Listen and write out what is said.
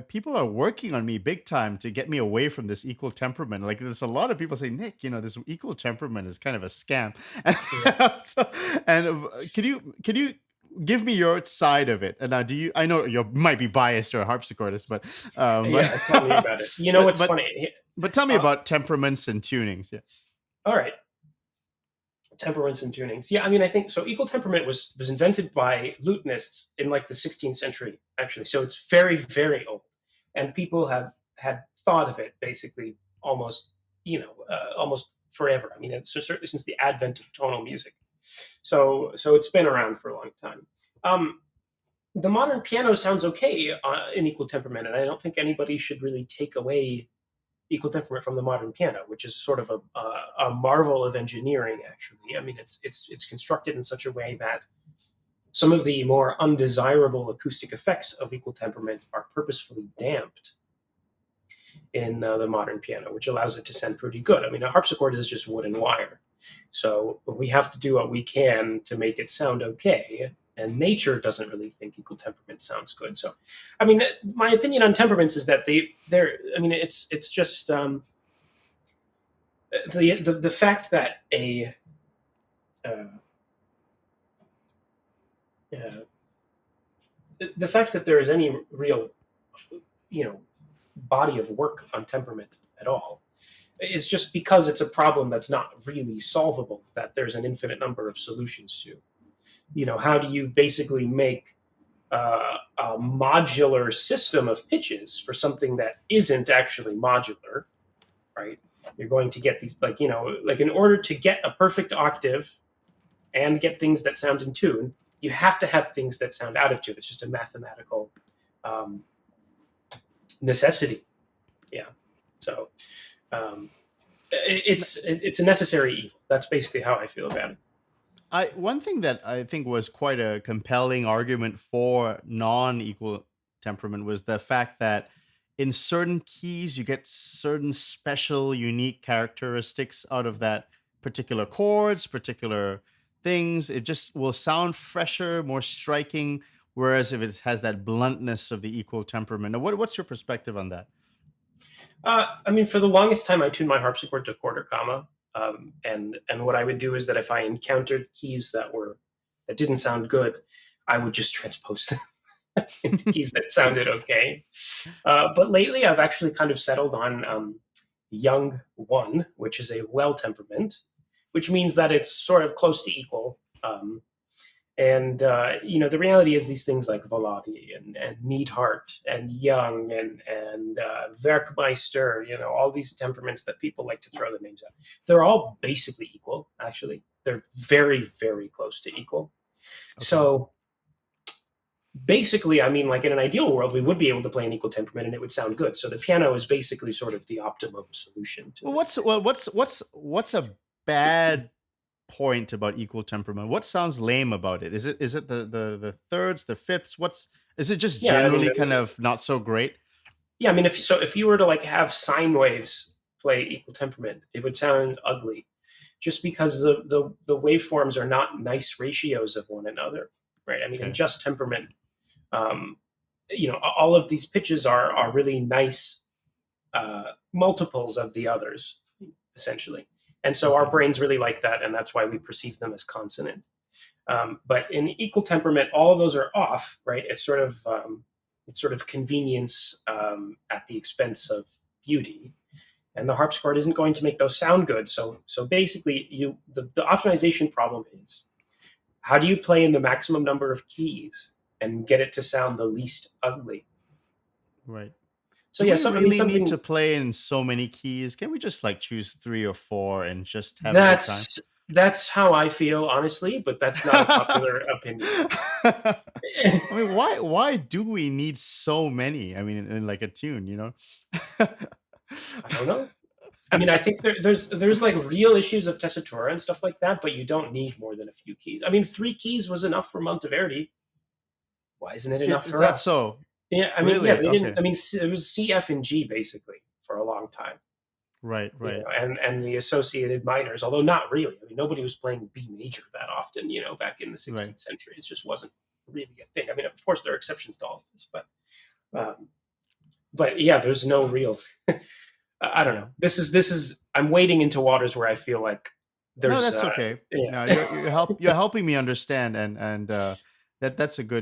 people are working on me big time to get me away from this equal temperament. Like there's a lot of people saying, Nick, this equal temperament is kind of a scam. Yeah. So- and can you give me your side of it? And now, I know you might be biased or a harpsichordist, but Yeah, tell me about it. You know but what's but funny? but tell me Uh, about temperaments and tunings. Yeah. all right, temperaments and tunings. Yeah, I mean, I think so. Equal temperament was invented by lutenists in like the 16th century, actually. So it's very, very old, and people have had thought of it basically almost, almost forever. I mean, it's certainly since the advent of tonal music. So it's been around for a long time. Um, the modern piano sounds okay in equal temperament, and I don't think anybody should really take away equal temperament from the modern piano, which is sort of a marvel of engineering. Actually, I mean, it's constructed in such a way that some of the more undesirable acoustic effects of equal temperament are purposefully damped in the modern piano, which allows it to sound pretty good. I mean, a harpsichord is just wood and wire, so we have to do what we can to make it sound okay. And nature doesn't really think equal temperament sounds good. So, I mean, my opinion on temperaments is that they're. I mean, it's just the fact that uh, uh, the fact that there is any real you know body of work on temperament at all is just because it's a problem that's not really solvable, that there's an infinite number of solutions to. How do you basically make a modular system of pitches for something that isn't actually modular, right? You're going to get these, like in order to get a perfect octave and get things that sound in tune, you have to have things that sound out of tune. It's just a mathematical um, necessity. Yeah. So um, it's a necessary evil. That's basically how I feel about it. One thing that I think was quite a compelling argument for non-equal temperament was the fact that in certain keys you get certain special unique characteristics out of that particular chords, particular things. It just will sound fresher, more striking, whereas if it has that bluntness of the equal temperament. Now, what's your perspective on that? I mean, for the longest time, I tuned my harpsichord to quarter comma, and what I would do is that if I encountered keys that didn't sound good, I would just transpose them into keys that sounded okay. But lately, I've actually kind of settled on young one, which is a well temperament, which means that it's sort of close to equal. And the reality is these things like Volati and Neidhart and Young and Werkmeister, all these temperaments that people like to throw their names at, they're all basically equal. Actually, they're very, very close to equal. Okay. So basically, I mean, like in an ideal world, we would be able to play an equal temperament and it would sound good. So the piano is basically sort of the optimum solution to Well, this. what's a bad point about equal temperament? What sounds lame about it? Is it the thirds, the fifths? Is it just Yeah, I mean, generally kind of not so great? yeah, I mean, if you were to like have sine waves play equal temperament, it would sound ugly, just because the waveforms are not nice ratios of one another, right? I mean, in Okay. just temperament, um, all of these pitches are really nice multiples of the others, essentially, and so our Okay. brains really like that, and that's why we perceive them as consonant. But in equal temperament, all of those are off, right? It's sort of convenience at the expense of beauty, and the harpsichord isn't going to make those sound good. So basically, the optimization problem is how do you play in the maximum number of keys and get it to sound the least ugly? Right. So Do yeah, we I mean really need to something play in so many keys? Can we just like choose three or four and just have a good time? that's how I feel, honestly, but that's not a popular opinion. I mean, why do we need so many? I mean, in like a tune, you know? I don't know. I mean, I think there's like real issues of tessitura and stuff like that, but you don't need more than a few keys. I mean, 3 keys was enough for Monteverdi. Why isn't it enough Is for that us? so? Yeah, I mean, yeah, Really? they didn't. Okay. I mean, it was C, F, and G basically for a long time, Right, right. and the associated minors. Although not really. I mean, nobody was playing B major that often. Back in the Right. 16th century, it just wasn't really a thing. I mean, of course, there are exceptions to all of this, but Um, but yeah, there's no real. I don't know. This is. I'm wading into waters where I feel like No, there's. that's okay. No, Yeah. you're helping me understand, and that's a good